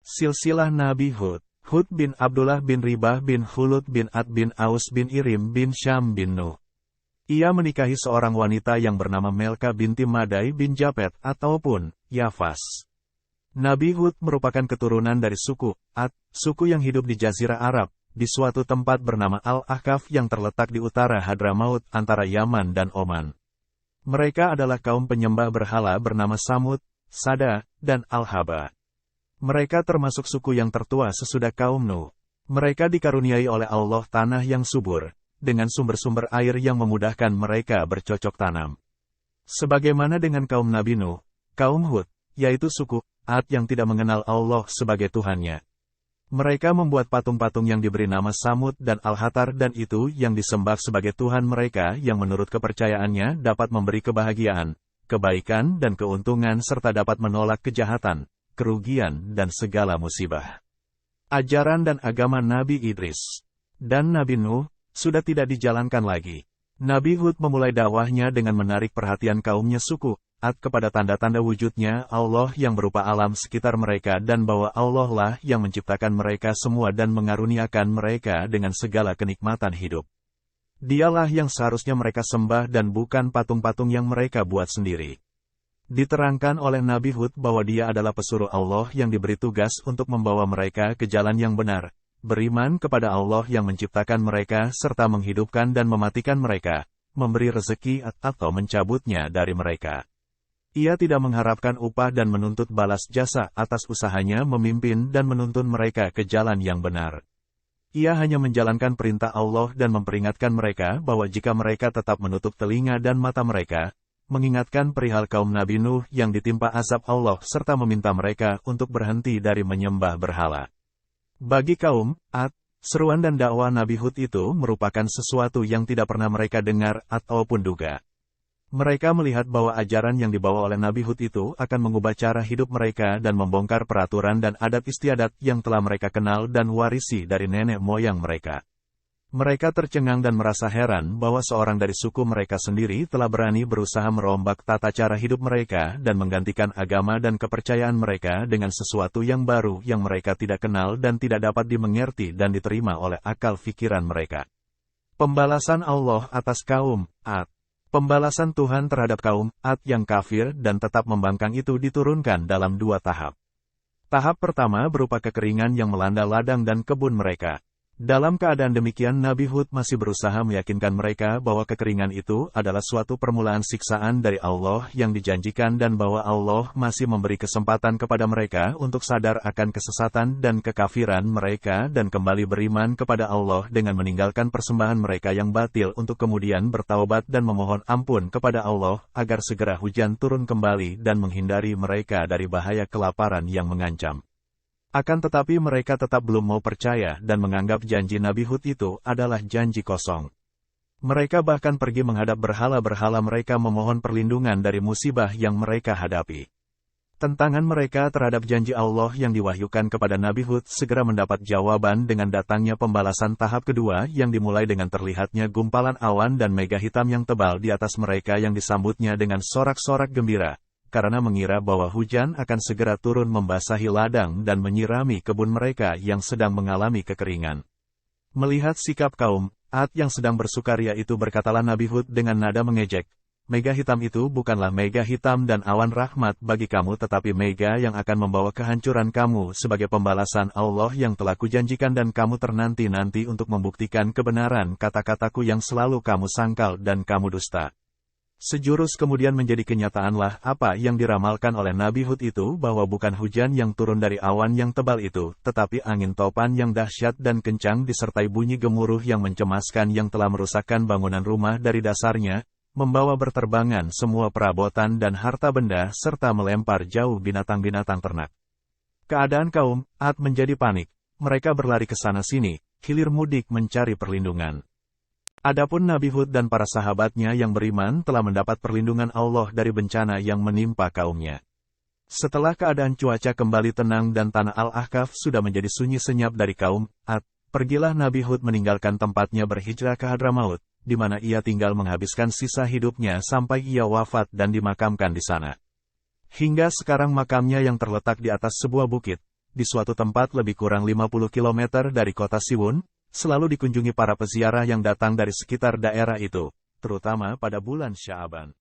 Silsilah Nabi Hud. Hud bin Abdullah bin Ribah bin Khulud bin Ad bin Aus bin Irim bin Syam bin Nuh. Ia menikahi seorang wanita yang bernama Melka binti Madai bin Japet ataupun Yafas. Nabi Hud merupakan keturunan dari suku Ad, suku yang hidup di Jazirah Arab, di suatu tempat bernama Al-Ahqaf yang terletak di utara Hadramaut antara Yaman dan Oman. Mereka adalah kaum penyembah berhala bernama Samud, Sada, dan Al-Haba. Mereka termasuk suku yang tertua sesudah kaum Nuh. Mereka dikaruniai oleh Allah tanah yang subur, dengan sumber-sumber air yang memudahkan mereka bercocok tanam. Sebagaimana dengan kaum Nabi Nuh, kaum Hud, yaitu suku Ad yang tidak mengenal Allah sebagai Tuhannya. Mereka membuat patung-patung yang diberi nama Samud dan Al-Hatar dan itu yang disembah sebagai Tuhan mereka yang menurut kepercayaannya dapat memberi kebahagiaan, kebaikan dan keuntungan serta dapat menolak kejahatan, kerugian dan segala musibah. Ajaran dan agama Nabi Idris dan Nabi Nuh sudah tidak dijalankan lagi. Nabi Hud memulai dakwahnya dengan menarik perhatian kaumnya suku Ad kepada tanda-tanda wujudnya Allah yang berupa alam sekitar mereka dan bahwa Allah lah yang menciptakan mereka semua dan mengaruniakan mereka dengan segala kenikmatan hidup. Dialah yang seharusnya mereka sembah dan bukan patung-patung yang mereka buat sendiri. Diterangkan oleh Nabi Hud bahwa dia adalah pesuruh Allah yang diberi tugas untuk membawa mereka ke jalan yang benar, beriman kepada Allah yang menciptakan mereka serta menghidupkan dan mematikan mereka, memberi rezeki atau mencabutnya dari mereka. Ia tidak mengharapkan upah dan menuntut balas jasa atas usahanya memimpin dan menuntun mereka ke jalan yang benar. Ia hanya menjalankan perintah Allah dan memperingatkan mereka bahwa jika mereka tetap menutup telinga dan mata mereka, mengingatkan perihal kaum Nabi Nuh yang ditimpa azab Allah serta meminta mereka untuk berhenti dari menyembah berhala. Bagi kaum Ad, seruan dan dakwah Nabi Hud itu merupakan sesuatu yang tidak pernah mereka dengar ataupun duga. Mereka melihat bahwa ajaran yang dibawa oleh Nabi Hud itu akan mengubah cara hidup mereka dan membongkar peraturan dan adat istiadat yang telah mereka kenal dan warisi dari nenek moyang mereka. Mereka tercengang dan merasa heran bahwa seorang dari suku mereka sendiri telah berani berusaha merombak tata cara hidup mereka dan menggantikan agama dan kepercayaan mereka dengan sesuatu yang baru yang mereka tidak kenal dan tidak dapat dimengerti dan diterima oleh akal pikiran mereka. Pembalasan Allah atas kaum Ad. Pembalasan Tuhan terhadap kaum Ad yang kafir dan tetap membangkang itu diturunkan dalam dua tahap. Tahap pertama berupa kekeringan yang melanda ladang dan kebun mereka. Dalam keadaan demikian Nabi Hud masih berusaha meyakinkan mereka bahwa kekeringan itu adalah suatu permulaan siksaan dari Allah yang dijanjikan dan bahwa Allah masih memberi kesempatan kepada mereka untuk sadar akan kesesatan dan kekafiran mereka dan kembali beriman kepada Allah dengan meninggalkan persembahan mereka yang batil untuk kemudian bertaubat dan memohon ampun kepada Allah agar segera hujan turun kembali dan menghindari mereka dari bahaya kelaparan yang mengancam. Akan tetapi mereka tetap belum mau percaya dan menganggap janji Nabi Hud itu adalah janji kosong. Mereka bahkan pergi menghadap berhala-berhala mereka memohon perlindungan dari musibah yang mereka hadapi. Tentangan mereka terhadap janji Allah yang diwahyukan kepada Nabi Hud segera mendapat jawaban dengan datangnya pembalasan tahap kedua yang dimulai dengan terlihatnya gumpalan awan dan mega hitam yang tebal di atas mereka yang disambutnya dengan sorak-sorak gembira, karena mengira bahwa hujan akan segera turun membasahi ladang dan menyirami kebun mereka yang sedang mengalami kekeringan. Melihat sikap kaum Ad yang sedang bersukaria itu berkatalah Nabi Hud dengan nada mengejek, "Mega hitam itu bukanlah mega hitam dan awan rahmat bagi kamu tetapi mega yang akan membawa kehancuran kamu sebagai pembalasan Allah yang telah kujanjikan dan kamu ternanti-nanti untuk membuktikan kebenaran kata-kataku yang selalu kamu sangkal dan kamu dusta." Sejurus kemudian menjadi kenyataanlah apa yang diramalkan oleh Nabi Hud itu bahwa bukan hujan yang turun dari awan yang tebal itu, tetapi angin topan yang dahsyat dan kencang disertai bunyi gemuruh yang mencemaskan yang telah merusakkan bangunan rumah dari dasarnya, membawa berterbangan semua perabotan dan harta benda serta melempar jauh binatang-binatang ternak. Keadaan kaum Ad menjadi panik, mereka berlari ke sana-sini, hilir mudik mencari perlindungan. Adapun Nabi Hud dan para sahabatnya yang beriman telah mendapat perlindungan Allah dari bencana yang menimpa kaumnya. Setelah keadaan cuaca kembali tenang dan tanah Al-Ahqaf sudah menjadi sunyi senyap dari kaum Ad, pergilah Nabi Hud meninggalkan tempatnya berhijrah ke Hadramaut, di mana ia tinggal menghabiskan sisa hidupnya sampai ia wafat dan dimakamkan di sana. Hingga sekarang makamnya yang terletak di atas sebuah bukit, di suatu tempat lebih kurang 50 km dari kota Siwon, selalu dikunjungi para peziarah yang datang dari sekitar daerah itu, terutama pada bulan Sya'ban.